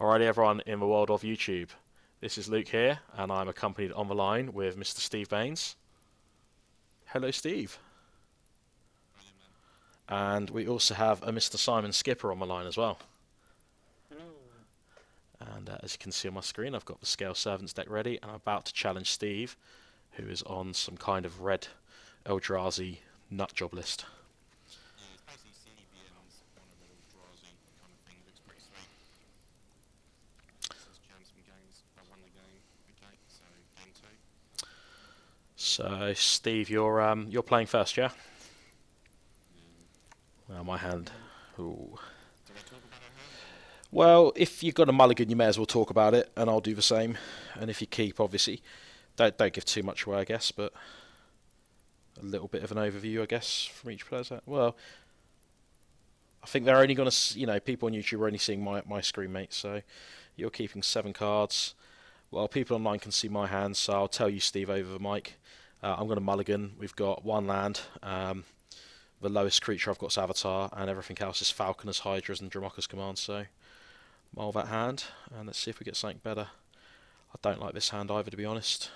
Alrighty, everyone in the world of YouTube. This is Luke here, and I'm accompanied on the line with Mr. Steve Baines. Hello, Steve. And we also have a Mr. Simon Skipper on the line as well. And as you can see on my screen, I've got the Scale Servants deck ready, and I'm about to challenge Steve, who is on some kind of red Eldrazi nut job list. So, Steve, you're playing first, yeah? Well, my hand. Ooh. Well, if you've got a mulligan, you may as well talk about it, and I'll do the same. And if you keep, obviously, don't give too much away, I guess, but a little bit of an overview, I guess, from each player's hand. Well, I think they're only going to, people on YouTube are only seeing my screen, mate. So you're keeping 7 cards. Well, people online can see my hand, so I'll tell you, Steve, over the mic. I'm going to mulligan. We've got 1 land. The lowest creature I've got is Avatar, and everything else is Falconers, Hydras, and Dramoka's Command. So mull that hand, and let's see if we get something better. I don't like this hand either, to be honest.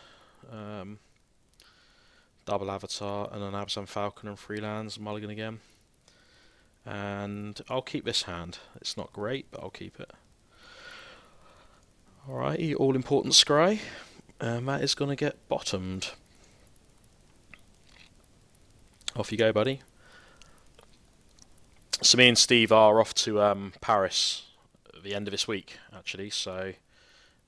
Double Avatar and an Abzan Falcon and 3 lands, mulligan again. And I'll keep this hand. It's not great, but I'll keep it. Alrighty, all important scry. That is going to get bottomed. Off you go, buddy. So me and Steve are off to Paris at the end of this week, actually. So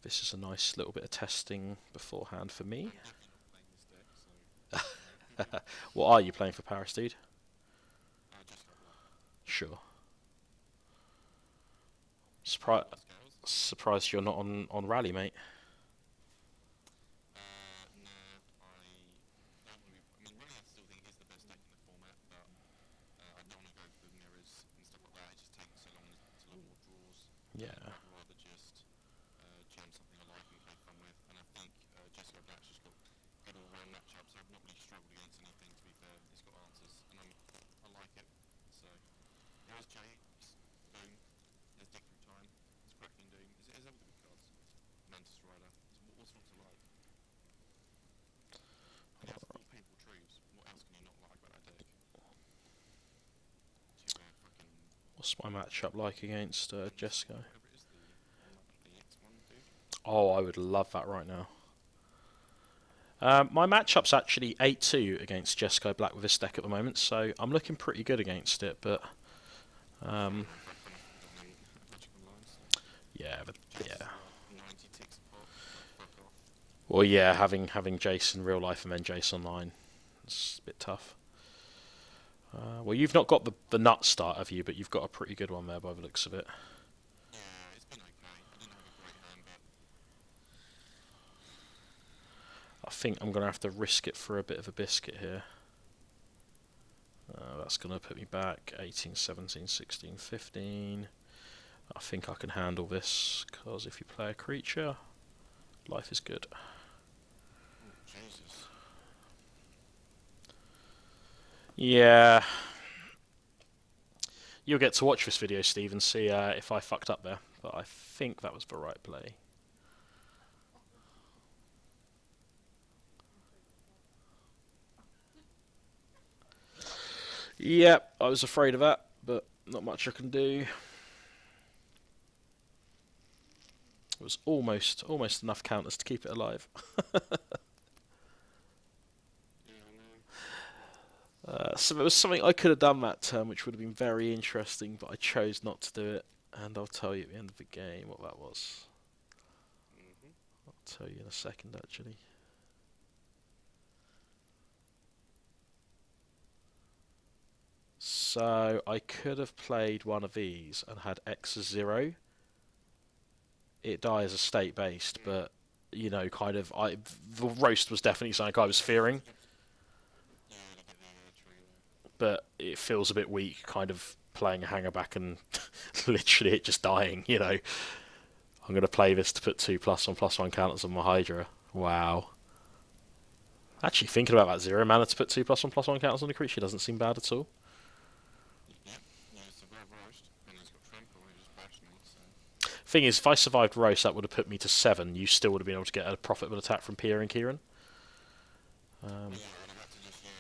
this is a nice little bit of testing beforehand for me. What are you playing for Paris, dude? Sure. Surprised you're not on Rally, mate. Yeah. What's my matchup like against Jesco? Oh, I would love that right now. My matchup's actually 8-2 against Jesco Black with this deck at the moment, so I'm looking pretty good against it, but yeah. Well, yeah, having Jace in real life and then Jace online, it's a bit tough. Well, you've not got the nut start, have you? But you've got a pretty good one there by the looks of it. I think I'm going to have to risk it for a bit of a biscuit here. That's going to put me back 18, 17, 16, 15. I think I can handle this, because if you play a creature, life is good. Jesus. Yeah. You'll get to watch this video, Steve, and see if I fucked up there. But I think that was the right play. Yep, I was afraid of that, but not much I can do. It was almost enough counters to keep it alive. So there was something I could have done that turn which would have been very interesting, but I chose not to do it, and I'll tell you at the end of the game what that was. I'll tell you in a second, actually. So I could have played one of these and had X as 0. It dies as state based, but kind of the roast was definitely something I was fearing. But it feels a bit weak, kind of playing a hanger back and literally it just dying. I'm going to play this to put 2+1/+1 counters on my Hydra. Wow. Actually, thinking about that 0 mana to put 2+1/+1 counters on the creature doesn't seem bad at all. Thing is, if I survived Roast, that would have put me to 7. You still would have been able to get a profitable attack from Pierre and Kieran. Yeah, I'd have had to just use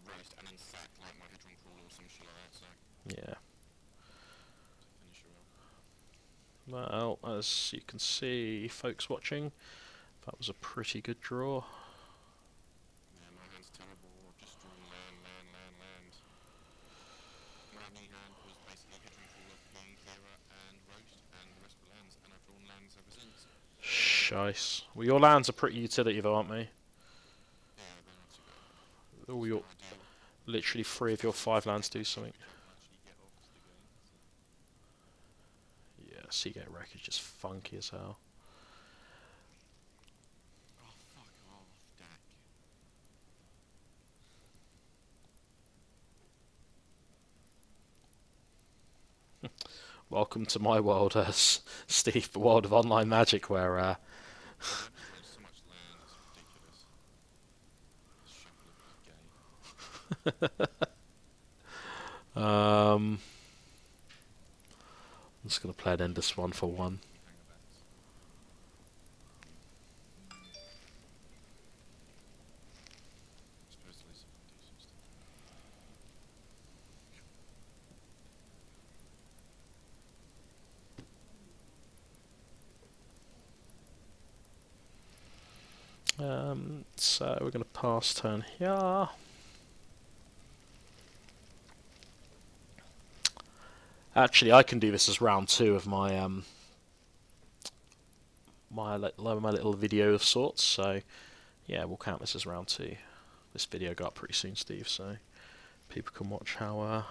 Roast and then sack like my Hedron Crawl or some shit like that, so Yeah. to finish her off. Well, as you can see, folks watching, that was a pretty good draw. Yeah, my hand's terrible. I've just drawn land. My main hand was basically Hedron Crawler, Ping, Kira, and Roast, and the rest were lands, and I've drawn lands ever since. Shice. Well, your lands are pretty utility though, aren't they? Yeah, they're not too bad. All It's your, not ideal. literally 3 of your 5 lands do something. Which I can actually get off the game. So. Yeah, Seagate Wreck is just funky as hell. Oh, fuck off, Dak. Welcome to my world, Steve, the world of online magic, where I've drawn so much land, it's ridiculous. This shuffler is gay. I'm just gonna play an endless one for 1. Hangabats. Supposedly someone do some stuff. So we're gonna pass turn here. Actually, I can do this as round 2 of my my little video of sorts. So yeah, we'll count this as round 2. This video got up pretty soon, Steve, so people can watch how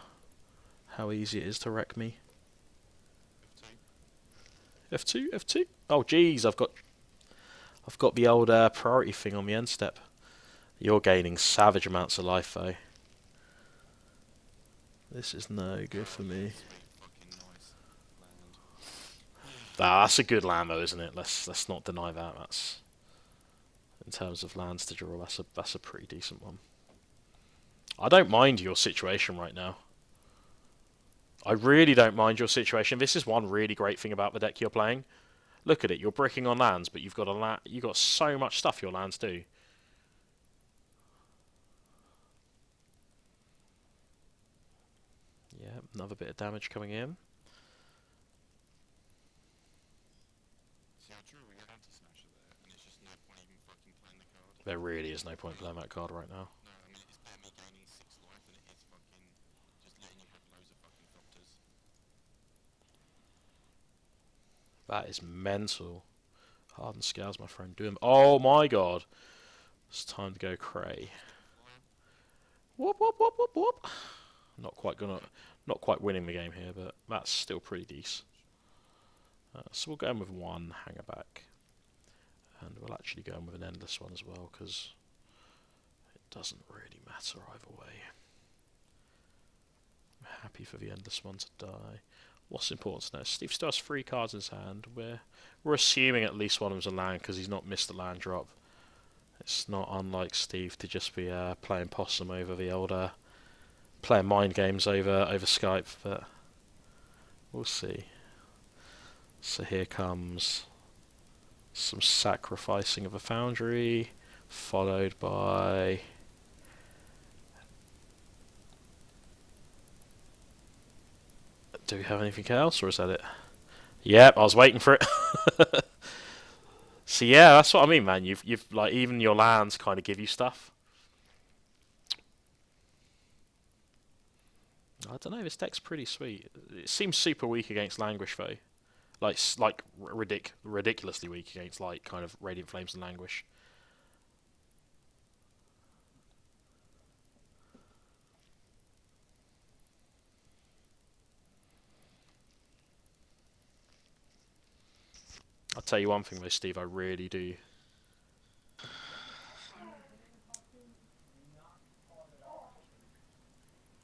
easy it is to wreck me. F2? F2. Oh jeez, I've got the old priority thing on the end step. You're gaining savage amounts of life though. This is no good for me. Fucking nice land. That's a good land though, isn't it? Let's not deny that. That's, in terms of lands to draw, that's a pretty decent one. I don't mind your situation right now. I really don't mind your situation. This is one really great thing about the deck you're playing. Look at it. You're bricking on lands, but you've got so much stuff your lands do. Yeah, another bit of damage coming in. See, I drew a anti-smasher there, and there's just no point even fucking playing the card. There really is no point playing that card right now. No, I mean, it's better me gaining 6 life than it is fucking just letting you have loads of fucking doctors. That is mental. Hardened Scales, my friend. Do him. Oh my god. It's time to go cray. Whoop whoop whoop whoop whoop. Not quite winning the game here, but that's still pretty decent. So we'll go in with 1 hanger back, and we'll actually go in with an endless one as well because it doesn't really matter either way. I'm happy for the endless one to die. What's important to know? Steve still has 3 cards in his hand. We're assuming at least one of them's a land because he's not missed a land drop. It's not unlike Steve to just be playing possum over the old playing mind games over Skype, but we'll see. So here comes some sacrificing of a foundry, followed by do we have anything else, or is that it? Yep, I was waiting for it. So yeah, that's what I mean, man. You've like even your lands kind of give you stuff. I don't know. This deck's pretty sweet. It seems super weak against Languish though, like ridiculously weak against like kind of Radiant Flames and Languish. I'll tell you one thing though, Steve. I really do.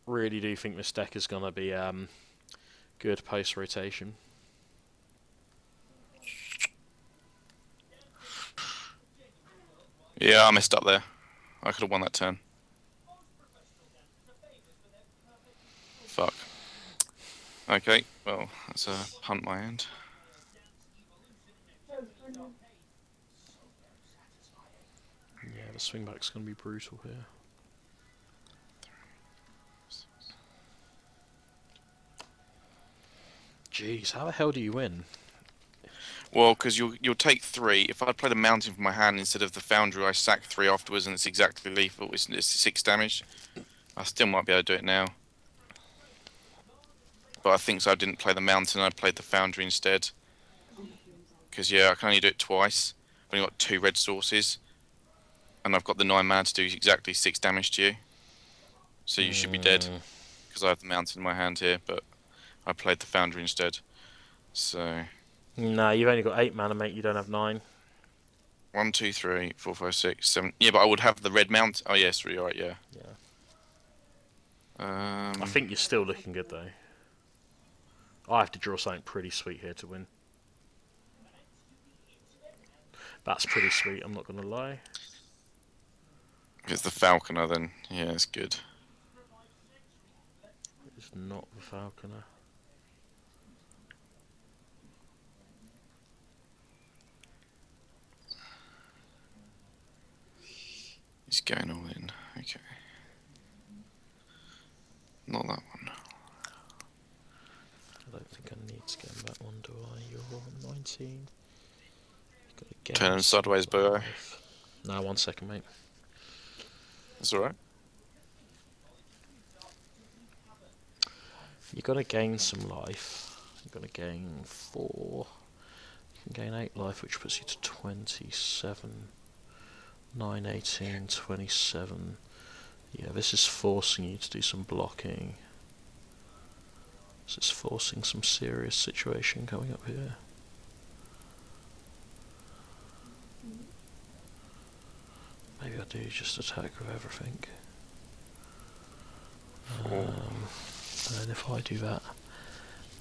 Really do think this deck is gonna be good post rotation. Yeah, I messed up there. I could have won that turn. Fuck. Okay, well, that's a punt my end. the swing back's going to be brutal here. Jeez, how the hell do you win? Well, because you'll take 3. If I play the mountain from my hand instead of the foundry, I sack 3 afterwards, and it's exactly lethal. It's 6 damage. I still might be able to do it now. But I think so. I didn't play the mountain. I played the foundry instead. Because yeah, I can only do it twice. I've only got 2 red sources, and I've got the 9 mana to do exactly 6 damage to you. So you should be dead. Because I have the mountain in my hand here, but I played the foundry instead. So. No, you've only got 8 mana, mate. You don't have 9. 1, 2, 3, 4, 5, 6, 7. Yeah, but I would have the red mount. Oh yes, you're right. Yeah. I think you're still looking good though. I have to draw something pretty sweet here to win. That's pretty sweet. I'm not gonna lie. It's the Falconer then. Yeah, it's good. It's not the Falconer. He's going all in. Okay. Not that one. I don't think I need to get him that one, do I? You're on 19. Turn him sideways, Bo. No, 1 second, mate. That's alright. You're gonna gain some life. You're gonna gain 4. You can gain 8 life, which puts you to 27. 9, 18, 27. Yeah, this is forcing you to do some blocking. This is forcing some serious situation coming up here. Maybe I do just attack with everything. And if I do that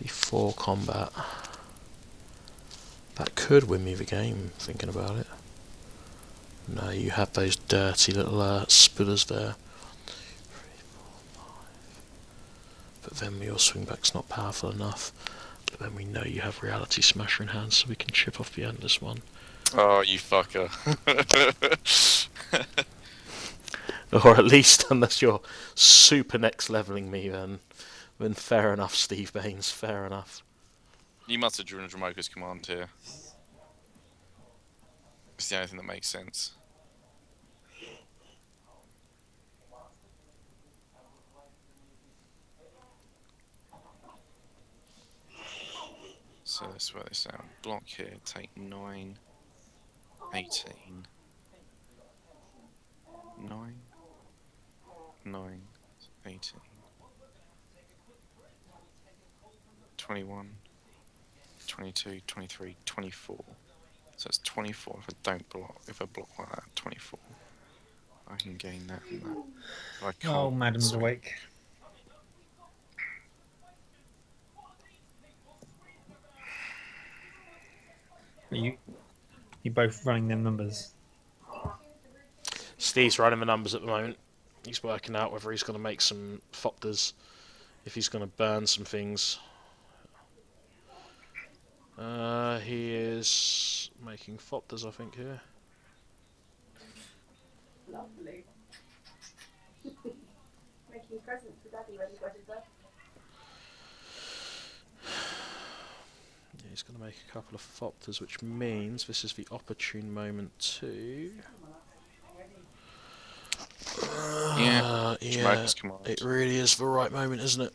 before combat, that could win me the game, thinking about it. No, you have those dirty little spitters there. 1, 2, 3, 4, 5. But then your swingback's not powerful enough. But then we know you have Reality Smasher in hand, so we can chip off the Endless one. Oh, you fucker. Or at least, unless you're super next leveling me, then fair enough, Steve Baines, fair enough. You must have drawn a Dramoka's command here. It's the only thing that makes sense. So let's work this out. Block here, take 9, 18. 9, 9, 18. 21, 22, 23, 24. So it's 24 if I don't block. If I block like that, 24. I can gain that and that. If I can't, Oh, Madam's awake. Are you both running them numbers? Steve's running the numbers at the moment. He's working out whether he's going to make some Fopters, if he's going to burn some things. He is making Fopters, I think, here. Lovely. Making presents for Daddy when he got his birthday. Yeah, he's going to make a couple of Fopters, which means this is the opportune moment to... yeah, it really is the right moment, isn't it?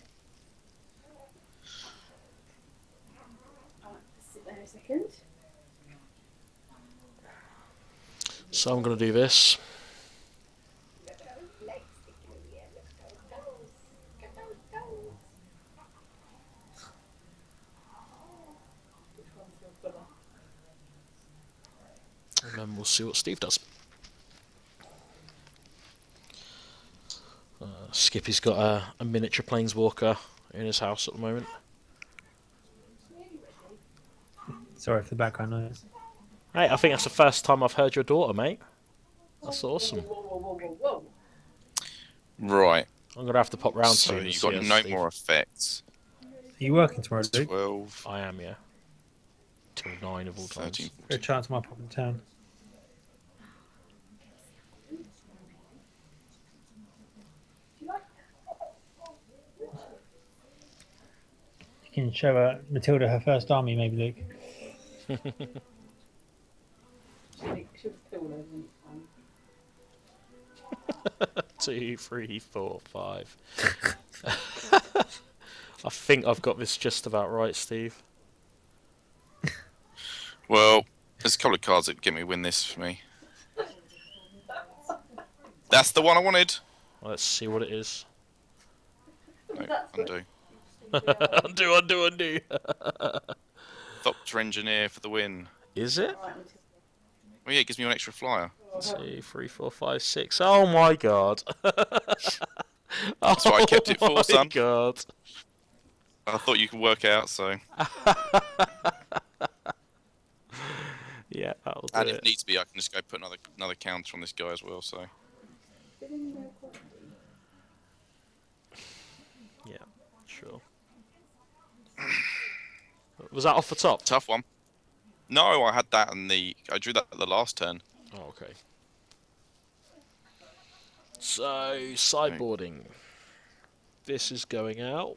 Sit there a second. So I'm going to do this. Look at those legs sticking in the air. Look at those toes. Look at those toes. Which one's your fuller? And then we'll see what Steve does. Skippy's got a miniature planeswalker in his house at the moment. Sorry for the background noise. Hey, I think that's the first time I've heard your daughter, mate. That's awesome. Whoa, whoa, whoa, whoa, whoa. Right. I'm going to have to pop round So soon. and you've see got us, no Steve. more effects. Are you working tomorrow, Luke? 12, I am, yeah. Till 9 of all times. 13, Got a chance I might pop in town. can show Matilda her first army, maybe, Luke. She'll still over each time. 2, 3, 4, 5. I think I've got this just about right, Steve. Well, there's a couple of cards that get me win this for me. That's the one I wanted. Let's see what it is. No, undo. Undo. Doctor Engineer for the win. Is it? Alright, Well, yeah, it gives me an extra flyer. 2, 3, 4, 5, 6. Oh my god. That's what I kept it for, son. Oh my god. I thought you could work out, so. Yeah, that'll do And it. if needs be, I can just go put another counter on this guy as well, so. Yeah, sure. Was that off the top? Tough one. No, I had that I drew that at the last turn. Oh, okay. So, sideboarding. This is going out.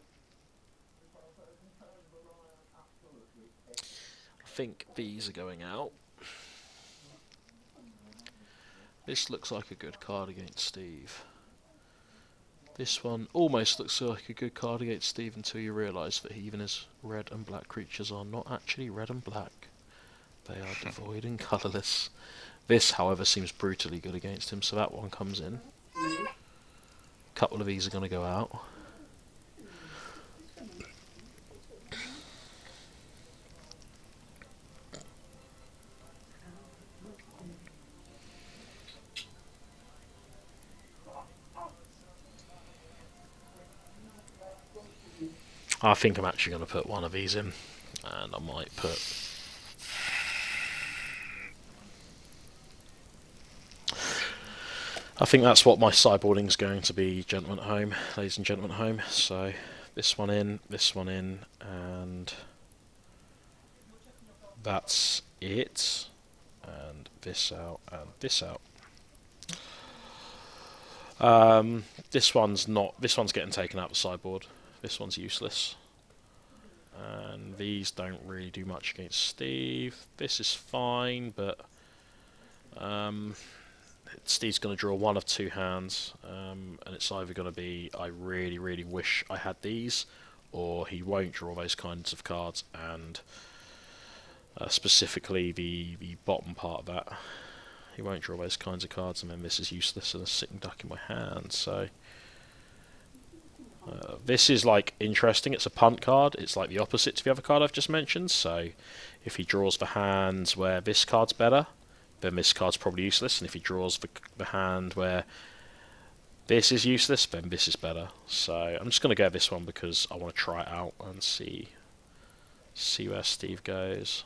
I think these are going out. This looks like a good card against Steve. This one almost looks like a good card against Steve until you realise that even his red and black creatures are not actually red and black. They are devoid and colourless. This, however, seems brutally good against him, so that one comes in. A couple of these are going to go out. I think I'm actually going to put one of these in, and I might put... I think that's what my sideboarding is going to be, gentlemen at home, ladies and gentlemen at home. So this one in, and that's it. And this out, and this out. This one's getting taken out of the sideboard. This one's useless. And these don't really do much against Steve. This is fine, but Steve's going to draw one of two hands, and it's either going to be I really, really wish I had these, or he won't draw those kinds of cards, and specifically the bottom part of that. He won't draw those kinds of cards, and then this is useless and a sitting duck in my hand, so... this is like interesting. It's a punt card. It's like the opposite to the other card I've just mentioned. So if he draws the hands where this card's better, then this card's probably useless. And if he draws the hand where this is useless, then this is better. So I'm just going to go this one because I want to try it out and see where Steve goes.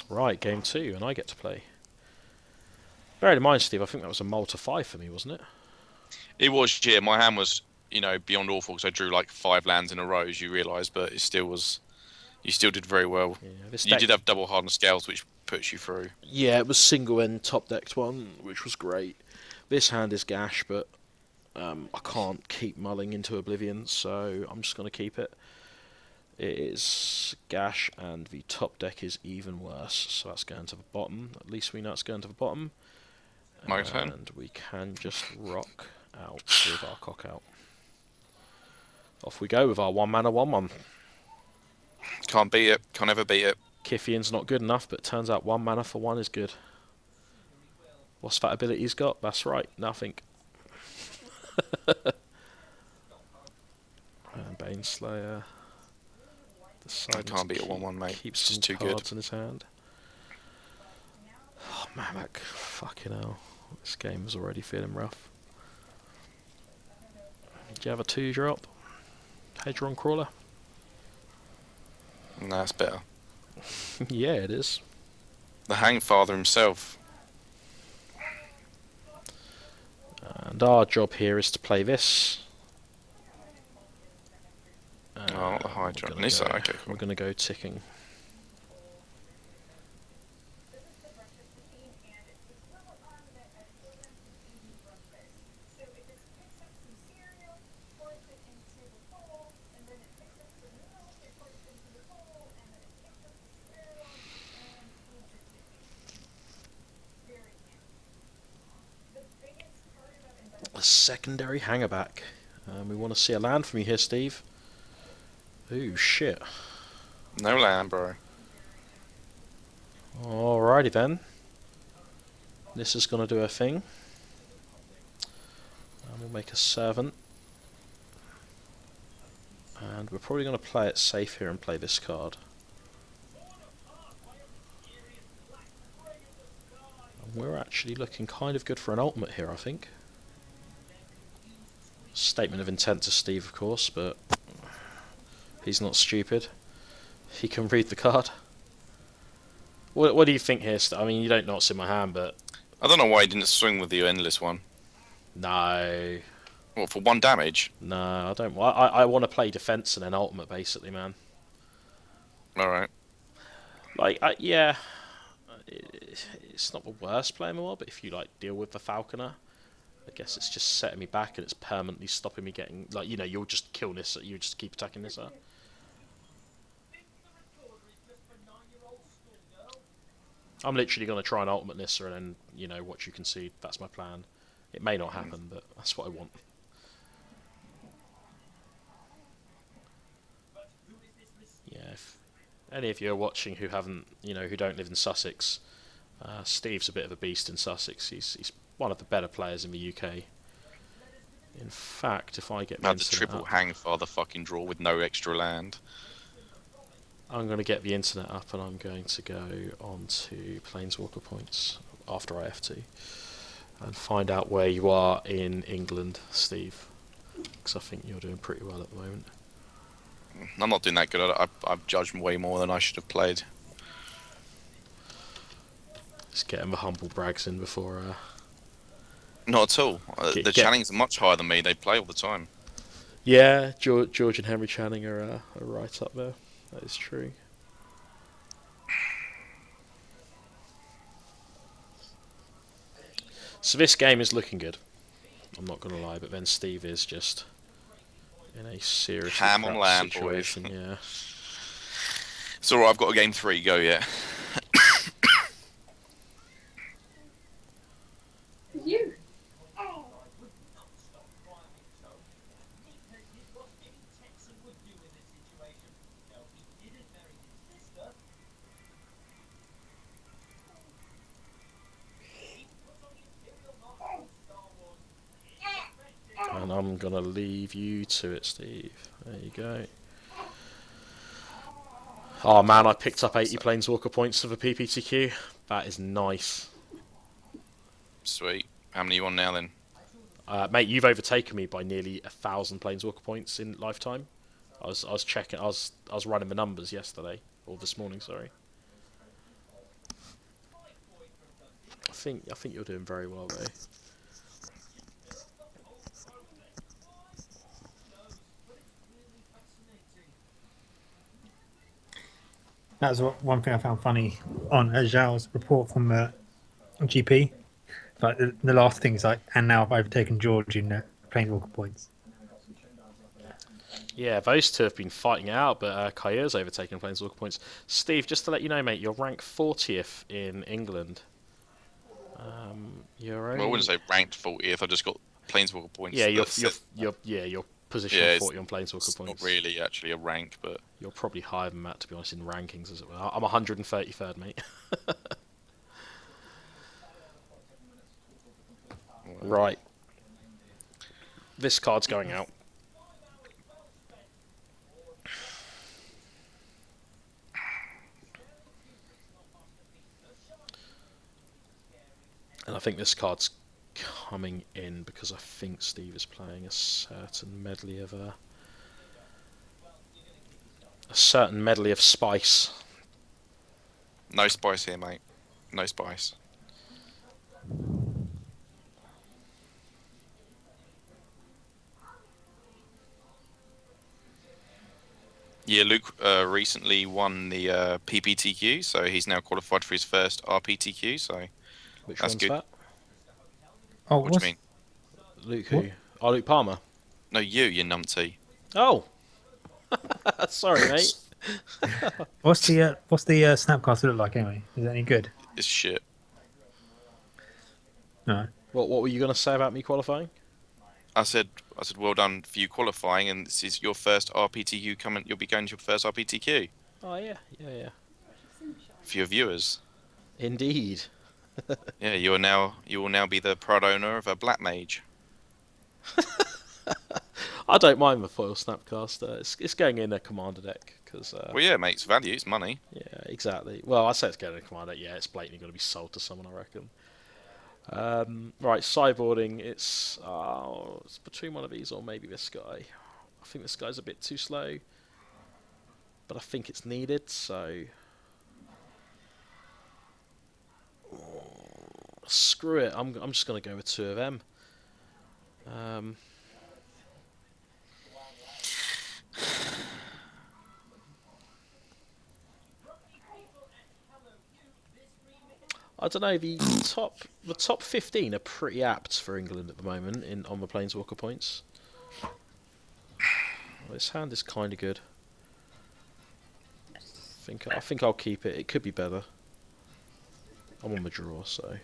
Right, game 2, and I get to play. Bear in mind, Steve, I think that was a Malta 5 for me, wasn't it? It was, yeah. My hand was, beyond awful because I drew like 5 lands in a row, as you realise, but it still was. You still did very well. Yeah, You did have double hardness scales, which puts you through. Yeah, it was single end top decked one, which was great. This hand is gash, but I can't keep mulling into oblivion, so I'm just going to keep it. It is gash, and the top deck is even worse, so that's going to the bottom. At least we know it's going to the bottom. My turn. And we can just rock out with our cock out. Off we go with our 1-mana 1/1. Can't beat it. Can't ever beat it. Kithian's not good enough, but turns out 1 mana for 1 is good. What's that ability he's got? That's right, nothing. And Baneslayer. I can't beat a 1/1, mate. Keeps It's some just too cards good. in his hand. Oh, Mamak, fucking hell. This game was already feeling rough. Do you have a 2-drop? Hedron Crawler? No, that's better. Yeah, it is. The Hangfather himself. And our job here is to play this. Oh, the Hydra. Is that okay? We're Cool. going to go ticking. A secondary hangerback. We want to see a land from you here, Steve. Ooh, shit. No land, bro. Alrighty then. This is going to do a thing. And we'll make a servant. And we're probably going to play it safe here and play this card. And we're actually looking kind of good for an ultimate here, I think. Statement of intent to Steve, of course, but he's not stupid. He can read the card. What do you think here, I mean, you don't know what's in my hand, but... I don't know why he didn't swing with the endless one. No. What, for 1 damage? No, I don't. I want to play defense and then ultimate, basically, man. Alright. Like, yeah, it's not the worst play in the world, but if you like deal with the Falconer, I guess it's just setting me back and it's permanently stopping me getting, like, you know, you'll just kill Nissa, you just keep attacking Nissa. I'm literally going to try and ultimate Nissa and then, you know, watch you concede. That's my plan. It may not happen, but that's what I want. Yeah, if any of you are watching who haven't, you know, who don't live in Sussex, Steve's a bit of a beast in Sussex. He's one of the better players in the UK. In fact, if I get Now the triple hang father fucking draw with no extra land. I'm going to get the internet up and I'm going to go on to Planeswalker points after IF2 and find out where you are in England, Steve, because I think you're doing pretty well at the moment. I'm not doing that good. I've judged way more than I should have played. Just getting the humble brags in before... Not at all. The Channings are much higher than me. They play all the time. Yeah, George and Henry Channing are right up there. That is true. So this game is looking good. I'm not going to lie, but then Steve is just in a serious ham on land situation. Boys. Yeah. It's alright. I've got a game 3 to go yet. You. And I'm going to leave you to it, Steve. There you go. Oh man, I picked up 80 Planeswalker points for the PPTQ. That is nice. Sweet. How many are you on now then? Mate, you've overtaken me by nearly 1,000 Planeswalker points in lifetime. I was checking. I was running the numbers yesterday or this morning. Sorry. I think you're doing very well, though. That's one thing I found funny on Zhao's report from the GP. Like the last thing is like, and now I've overtaken George in Planeswalker points. Yeah, those two have been fighting it out, but Kair's overtaken Planeswalker points. Steve, just to let you know, mate, you're ranked 40th in England. You're only... Well, I wouldn't say ranked 40th. I just got Planeswalker points. Yeah, you're position 40 on Planeswalker points. Not really actually a rank, but You're probably higher than that, to be honest, in rankings as well. I'm 133rd, mate. Right. This card's going out. And I think this card's coming in because I think Steve is playing a certain medley of spice. no spice here, mate. No spice. Yeah, Luke recently won the PPTQ, so he's now qualified for his first RPTQ. So Which that's one's good. that? Oh, What do you mean? Luke who? Oh, Luke Palmer. No, you numpty. Oh! Sorry, mate. What's the Snapcaster look like anyway? Is it any good? It's shit. No. What were you going to say about me qualifying? I said, well done for you qualifying, and this is your first RPTQ coming. You'll be going to your first RPTQ Oh yeah, yeah, yeah. for your viewers. Indeed. Yeah, you will now be the proud owner of a Black Mage. I don't mind the foil snapcaster. It's going in a commander deck because Well, yeah, mate, it's value, it's money. yeah, exactly. Well, I say it's going in a commander. Yeah, it's blatantly going to be sold to someone, I reckon. Right, sideboarding. It's between one of these or maybe this guy. I think this guy's a bit too slow, but I think it's needed. So screw it. I'm just going to go with two of them. I don't know. The top 15 are pretty apt for England at the moment on the Planeswalker points. Well, this hand is kind of good. I think I'll keep it. It could be better. I'm on the draw, so.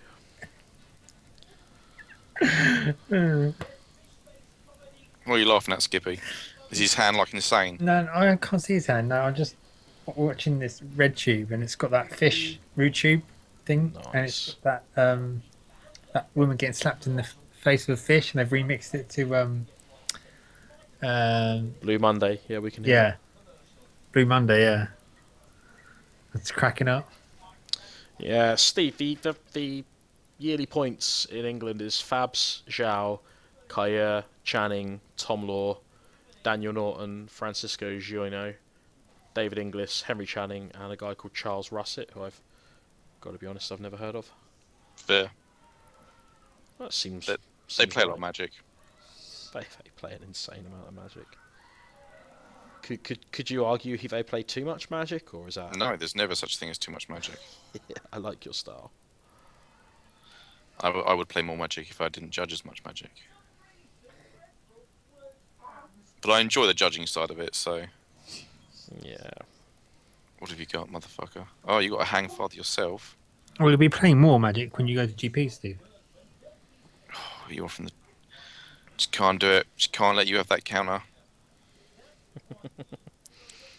What are you laughing at, Skippy? Is his hand like insane? No, I can't see his hand. No, I'm just watching this red tube, and it's got that fish root tube thing, and it's Nice. got that woman getting slapped in the face with a fish, and they've remixed it to Blue Monday. Yeah, we can hear yeah, Blue Monday. Yeah, it's cracking up. it. Yeah, Steve, the yearly points in England is Fabs, Zhao, Kaya, Channing, Tom Law, Daniel Norton, Francisco Gioino, David Inglis, Henry Channing, and a guy called Charles Russett, who I've got to be honest, I've never heard of. Fair. That seems. They seems play a lot right. of Magic. They play an insane amount of Magic. Could you argue they play too much Magic, or is that? No, there's never such thing as too much Magic. Yeah, I like your style. I would play more Magic if I didn't judge as much Magic. But I enjoy the judging side of it, so... Yeah. What have you got, motherfucker? Oh, you got a hang father yourself. Well, you'll be playing more Magic when you go to GP, Steve. Oh, you're from the... Just can't do it. Just can't let you have that counter.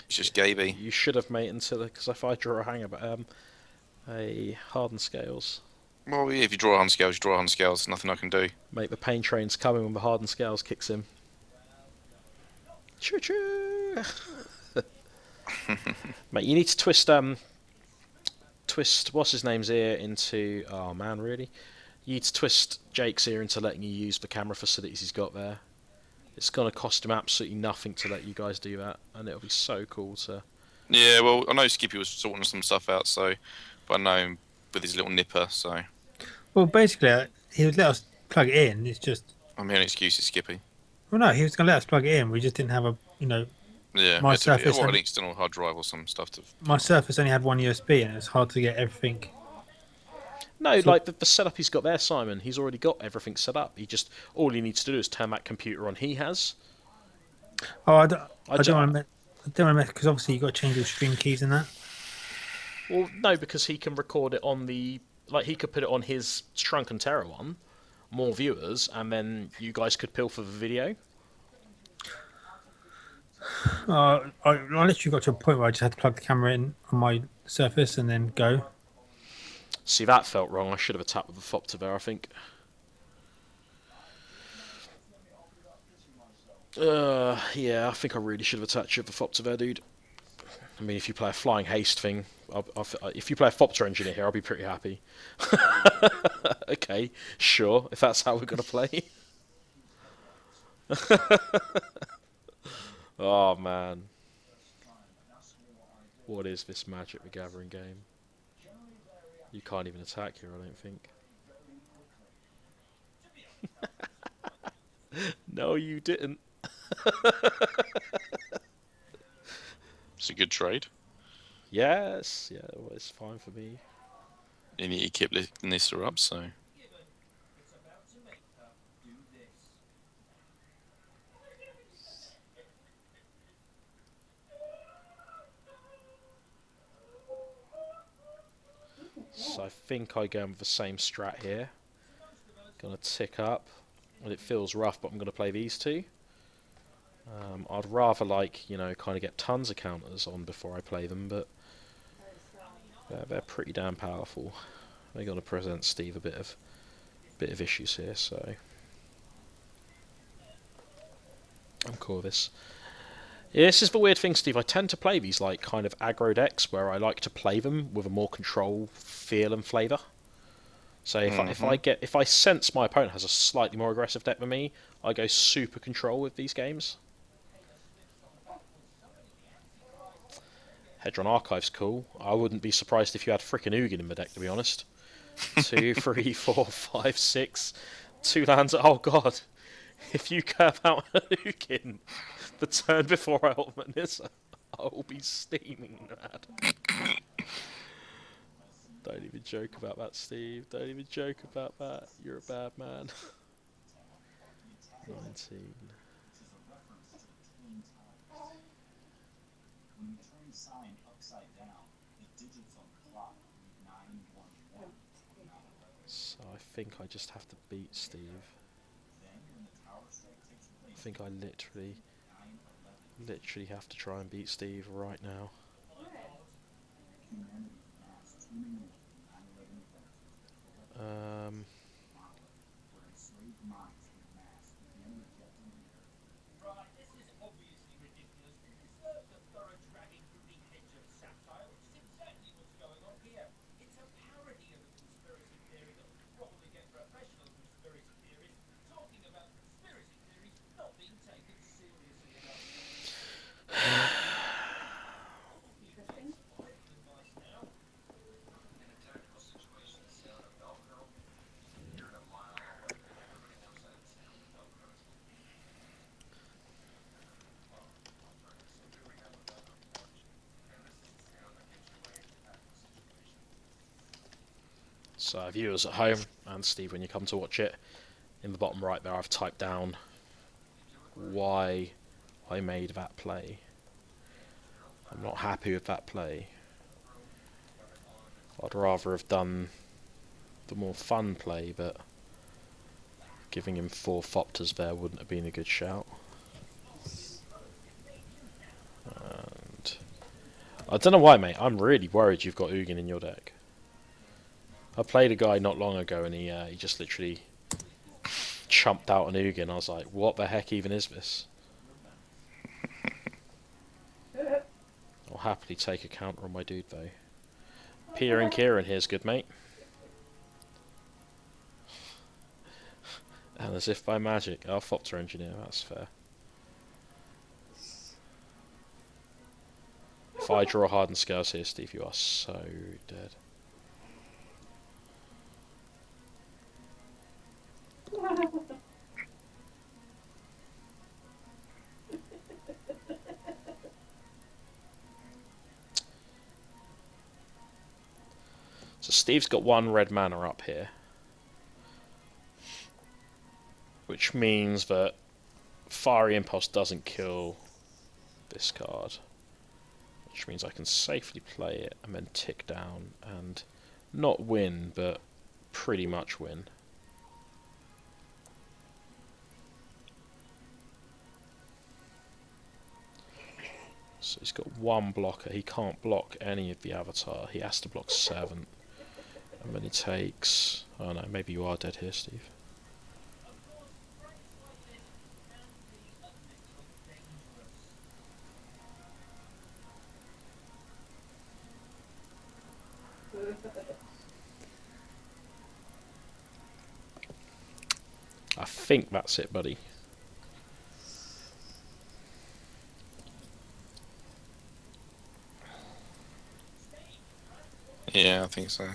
It's just Gaby. You should have, mate, until because if I draw a hanger, but a hardened scales, Well, yeah, if you draw on scales, you draw on scales. Nothing I can do. mate. The pain train's coming when the hardened scales kicks in. Choo choo. Mate, you need to twist what's his name's ear into. Oh man, really? You need to twist Jake's ear into letting you use the camera facilities he's got there. It's gonna cost him absolutely nothing to let you guys do that, and it'll be so cool to. Yeah, well, I know Skippy was sorting some stuff out, so... But I know him with his little nipper, so... Well, basically, he would let us plug it in. It's just, I'm hearing excuses, Skippy. well, no, he was going to let us plug it in. We just didn't have a, Yeah, My it's a- Surface what, an and- external hard drive or some stuff to... my Surface only had one USB, and it's hard to get everything. No, So- like the setup he's got there, Simon. He's already got everything set up. All he needs to do is turn that computer on. He has. Oh, I don't ju- want to. I don't want to because obviously you got to change your stream keys and that. Well, no, because he can record it on he could put it on his Shrunken Terror one, more viewers, and then you guys could pilfer the video. I literally got to a point where I just had to plug the camera in on my Surface and then go. See, that felt wrong. I should have attacked with the Fopter there, I think. Yeah, I think I really should have attacked you with the Fopter there, dude. I mean, if you play a Flying Haste thing, if you play a Fopter Engineer here, I'll be pretty happy. Okay, sure, if that's how we're going to play. Oh, man. What is this Magic the Gathering game? You can't even attack here, I don't think. No, you didn't. It's a good trade. Yes, yeah, well, it's fine for me. And he kept lifting this up, so... So I think I go with the same strat here. Gonna tick up. and it feels rough, but I'm going to play these two. I'd rather, like, you know, kind of get tons of counters on before I play them, but they're pretty damn powerful. They're going to present Steve a bit of issues here, so I'm cool with this. Yeah, this is the weird thing, Steve. I tend to play these like kind of aggro decks where I like to play them with a more control feel and flavour. So if I sense my opponent has a slightly more aggressive deck than me, I go super control with these games. Hedron Archive's cool. I wouldn't be surprised if you had frickin' Ugin in the deck, to be honest. 2, 3, 4, 5, 6. 2 lands. Oh god. If you curve out Ugin the turn before I ultimate Nissa, I will be steaming mad. Don't even joke about that, Steve. Don't even joke about that. You're a bad man. 19. So I think I just have to beat Steve. I think I literally have to try and beat Steve right now. So viewers at home, and Steve when you come to watch it, in the bottom right there I've typed down why I made that play. I'm not happy with that play. I'd rather have done the more fun play, but giving him 4 Thopters there wouldn't have been a good shout. And I don't know why, mate. I'm really worried you've got Ugin in your deck. I played a guy not long ago and he just literally chumped out an Ugin. I was like, what the heck even is this? I'll happily take a counter on my dude though. Peter and Kieran here's good, mate. And as if by magic, our Thopter engineer, that's fair. If I draw hardened scales here, Steve, you are so dead. So Steve's got 1 red mana up here, which means that Fiery Impulse doesn't kill this card, which means I can safely play it and then tick down and not win, but pretty much win. So he's got 1 blocker. He can't block any of the Avatar. He has to block 7. And then he takes... Oh no, maybe you are dead here, Steve. I think that's it, buddy. Yeah, I think so.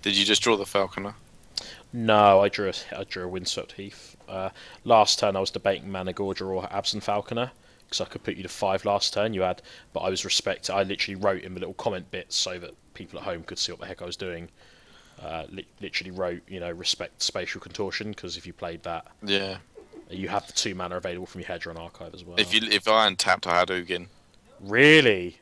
Did you just draw the Falconer? No, I drew a Windswept Heath. Last turn I was debating Managorger or Absent Falconer, because I could put you to 5 last turn. You had, but I was I literally wrote in the little comment bits so that people at home could see what the heck I was doing. Literally wrote, you know, respect spatial contortion, because if you played that, Yeah. you have the 2 mana available from your Hedron Archive as well. If I untapped, I had Ugin. Really?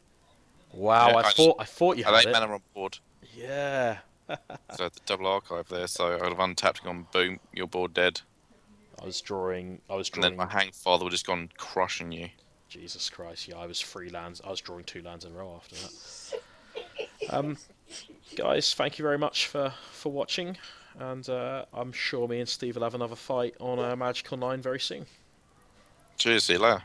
Wow, Yeah, I thought you I had had 8 it. mana on board. Yeah. So I had the double archive there, so I'd have untapped and gone, boom, you're board dead. I was drawing. And then my hang father would have just gone crushing you. Jesus Christ! Yeah, I was 3 lands. I was drawing 2 lands in a row after that. Guys, thank you very much for watching, and I'm sure me and Steve will have another fight on Magic Online very soon. Cheers, see you later.